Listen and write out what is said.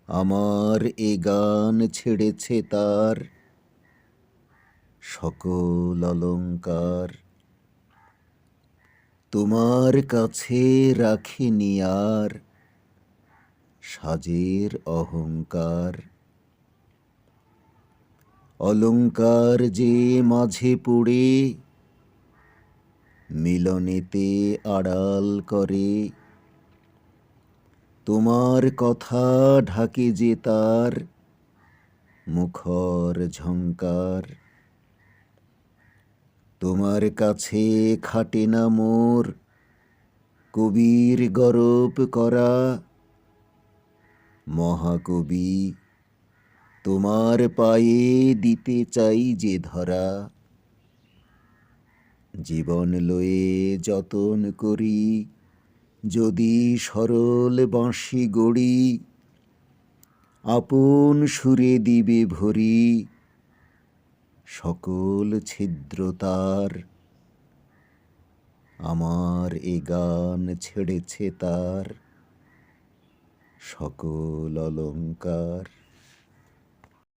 আমার এ গান ছেড়েছে তার সকল অলংকার। তোমার কাছে রাখিনি আর সাজের অহংকার। অলংকার যে মাঝে পড়ে মিলনেতে আড়াল করে, তোমার কথা ঢাকে যে তার মুখর ঝংকার। তোমার কাছে খাটে না মোর কবির গরব করা। মহাকবি তোমার পায়ে দিতে চাই যে ধরা। জীবন লয়ে যতন করি যদি সরল বাঁশি গড়ি, আপন সুরে দিবে ভরি সকল ছিদ্র তার। আমার এ গান ছেড়েছে তার সকল অলংকার।